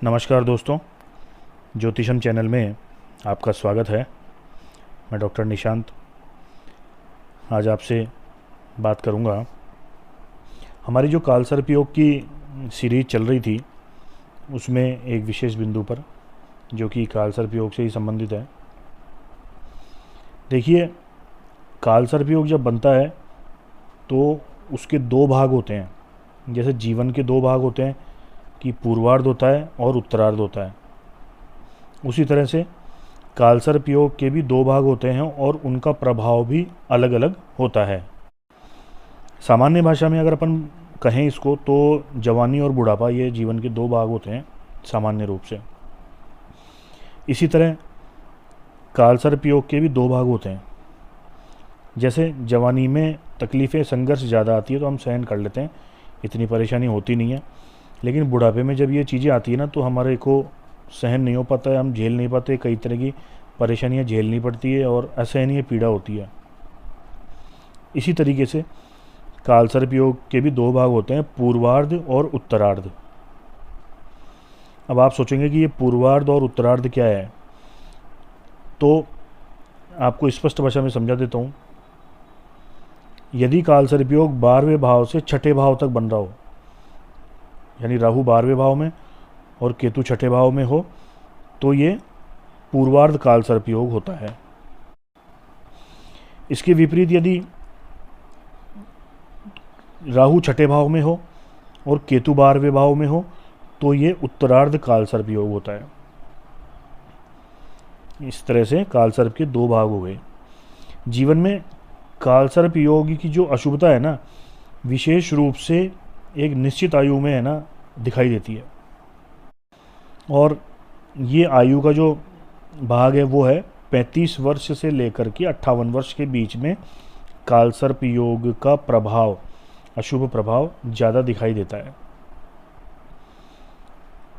नमस्कार दोस्तों, ज्योतिषम चैनल में आपका स्वागत है। मैं डॉक्टर निशांत आज आपसे बात करूंगा। हमारी जो कालसर्प योग की सीरीज चल रही थी उसमें एक विशेष बिंदु पर जो कि कालसर्प योग से ही संबंधित है। देखिए, कालसर्प योग जब बनता है तो उसके दो भाग होते हैं। जैसे जीवन के दो भाग होते हैं कि पूर्वार्ध होता है और उत्तरार्ध होता है, उसी तरह से कालसर्प योग के भी दो भाग होते हैं और उनका प्रभाव भी अलग अलग होता है। सामान्य भाषा में अगर अपन कहें इसको तो जवानी और बुढ़ापा ये जीवन के दो भाग होते हैं सामान्य रूप से। इसी तरह कालसर्प योग के भी दो भाग होते हैं। जैसे जवानी में तकलीफ़ें संघर्ष ज़्यादा आती है तो हम सहन कर लेते हैं, इतनी परेशानी होती नहीं है। लेकिन बुढ़ापे में जब ये चीज़ें आती है ना तो हमारे को सहन नहीं हो पाता है, हम झेल नहीं पाते, कई तरह की परेशानियां झेलनी पड़ती है और असहनीय पीड़ा होती है। इसी तरीके से कालसर्प योग के भी दो भाग होते हैं, पूर्वार्ध और उत्तरार्ध। अब आप सोचेंगे कि ये पूर्वार्ध और उत्तरार्ध क्या है, तो आपको स्पष्ट भाषा में समझा देता हूँ। यदि कालसर्प योग 12वें भाव से छठे भाव तक बन रहा हो, यानी राहु 12वें भाव में और केतु छठे भाव में हो, तो ये पूर्वार्ध कालसर्प योग होता है। इसके विपरीत यदि राहु छठे भाव में हो और केतु 12वें भाव में हो तो ये उत्तरार्ध कालसर्प योग होता है। इस तरह से कालसर्प के दो भाग हो गए। जीवन में कालसर्प योग की जो अशुभता है ना, विशेष रूप से एक निश्चित आयु में है ना दिखाई देती है। और ये आयु का जो भाग है वो है 35 वर्ष से लेकर के 58 वर्ष के बीच में कालसर्प योग का प्रभाव, अशुभ प्रभाव ज़्यादा दिखाई देता है।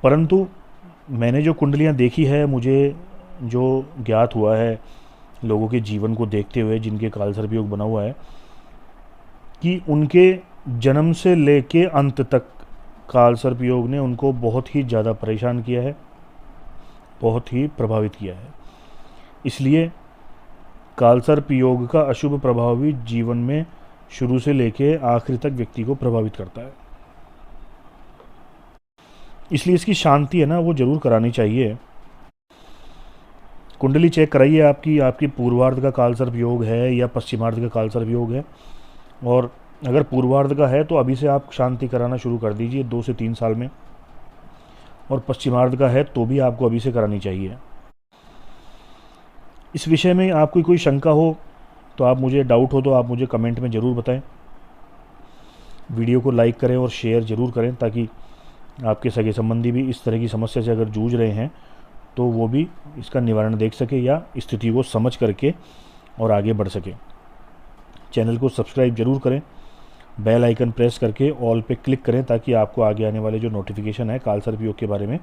परंतु मैंने जो कुंडलियाँ देखी है, मुझे जो ज्ञात हुआ है लोगों के जीवन को देखते हुए जिनके कालसर्प योग बना हुआ है, कि उनके जन्म से लेके अंत तक कालसर्प योग ने उनको बहुत ही ज़्यादा परेशान किया है, बहुत ही प्रभावित किया है। इसलिए कालसर्प योग का अशुभ प्रभाव भी जीवन में शुरू से लेके आखिर तक व्यक्ति को प्रभावित करता है। इसलिए इसकी शांति है ना वो जरूर करानी चाहिए। कुंडली चेक कराइए आपकी पूर्वार्ध का कालसर्प योग है या पश्चिमार्ध का कालसर्प योग है। और अगर पूर्वार्ध का है तो अभी से आप शांति कराना शुरू कर दीजिए 2 से 3 साल में, और पश्चिमार्ध का है तो भी आपको अभी से करानी चाहिए। इस विषय में आपकी कोई शंका हो तो आप मुझे, डाउट हो तो आप मुझे कमेंट में ज़रूर बताएं। वीडियो को लाइक करें और शेयर ज़रूर करें ताकि आपके सगे संबंधी भी इस तरह की समस्या से अगर जूझ रहे हैं तो वो भी इसका निवारण देख सके या स्थिति को समझ करके और आगे बढ़ सके। चैनल को सब्सक्राइब जरूर करें, बेल आइकन प्रेस करके ऑल पे क्लिक करें ताकि आपको आगे आने वाले जो नोटिफिकेशन है कालसर्प योग के बारे में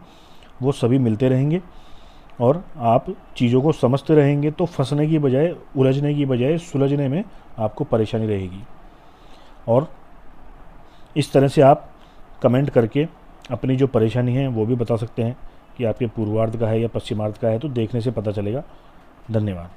वो सभी मिलते रहेंगे और आप चीज़ों को समझते रहेंगे तो फंसने की बजाय, उलझने की बजाय सुलझने में आपको परेशानी रहेगी। और इस तरह से आप कमेंट करके अपनी जो परेशानी है वो भी बता सकते हैं कि आपके पूर्वार्ध का है या पश्चिमार्ध का है, तो देखने से पता चलेगा। धन्यवाद।